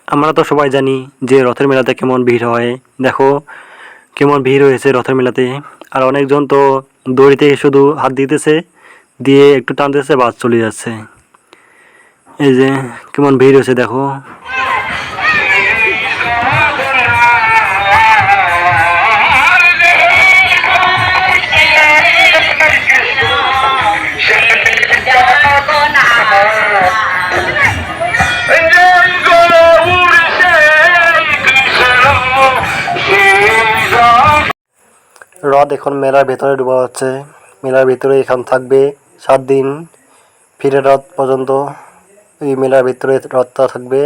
আমরা তো সবাই জানি যে রথের মেলাতে কেমন ভিড় হয়। দেখো কেমন ভিড় হয়েছে রথের মেলাতে। আর অনেকজন তো দড়িতে শুধু হাত দিতেছে, দিয়ে একটু টানতেছে, বাস চলে যাচ্ছে। এই যে কেমন ভিড় হয়েছে দেখো। রথ এখন মেলার ভেতরে ঢোকা হচ্ছে। মেলার ভেতরে এখন থাকবে 7 দিন, ফিরে রথ পর্যন্ত এই মেলার ভেতরে রথটা থাকবে।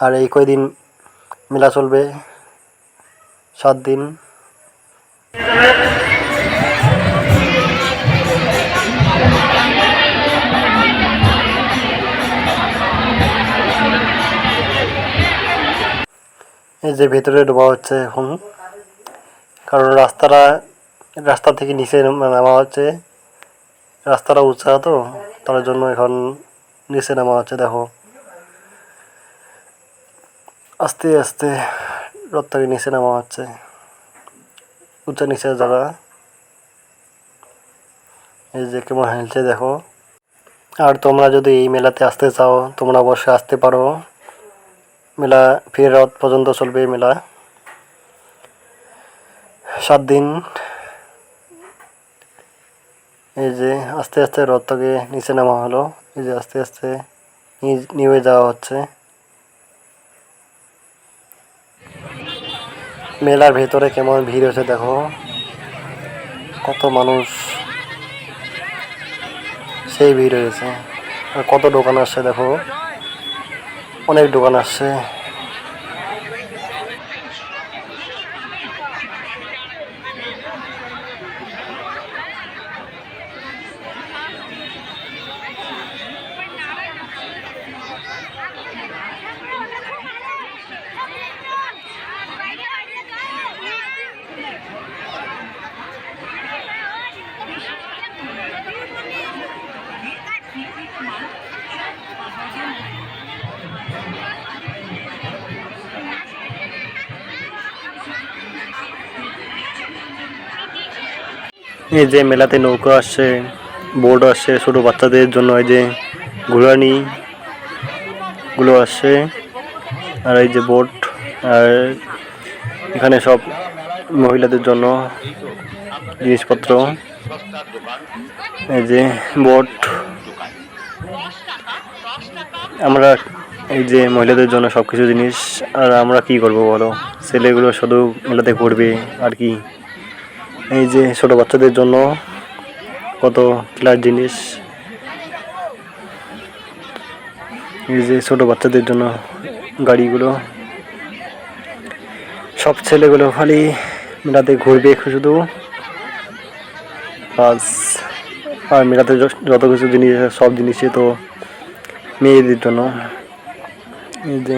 আর এই কয়দিন মেলা চলবে, 7 দিন। এই যে ভেতরে ঢোকা হচ্ছে এখন, কারণ রাস্তা থেকে নিচে নামা হচ্ছে। রাস্তাটা উঁচা তো, তার জন্য এখন নিচে নামা হচ্ছে। দেখো আস্তে আস্তে রথটাকে নিচে নামা হচ্ছে, উঁচা নিচের জায়গা। এই যে কেমন হেলছে দেখো। আর তোমরা যদি এই মেলাতে আসতে চাও, তোমরা অবশ্যই আসতে পারো। মেলা ফিরে রথ পর্যন্ত চলবে মেলা, 7 দিন। এই যে আস্তে আস্তে রথটাকে নিচে নামা হলো। এই যে আস্তে আস্তে নিয়ে যাওয়া হচ্ছে। মেলার ভেতরে কেমন ভিড় হয়েছে দেখো, কত মানুষ, সেই ভিড় হয়েছে। আর কত দোকান আসছে দেখো, অনেক দোকান আসছে। এই যে মেলাতে নৌকা আসছে, বোট আসছে ছোট বাচ্চাদের জন্য। এই যে ঘোড়ানি গুলো আসছে, আর এই যে বোট। আর এখানে সব মহিলাদের জন্য জিনিসপত্র। এই যে বোট। আমরা এই যে মহিলাদের জন্য সবকিছু জিনিস। আর আমরা কি করব বলো, ছেলেগুলো শুধু মেলাতে ঘুরবে আর কি। এই যে ছোট বাচ্চাদের জন্য কত খেলার জিনিস। এই যে ছোট বাচ্চাদের জন্য গাড়িগুলো। সব ছেলেগুলো খালি মেলাতে ঘুরবে শুধু। আর মেলাতে যত কিছু জিনিস, সব জিনিসই তো মেয়েদের জন্য। এই যে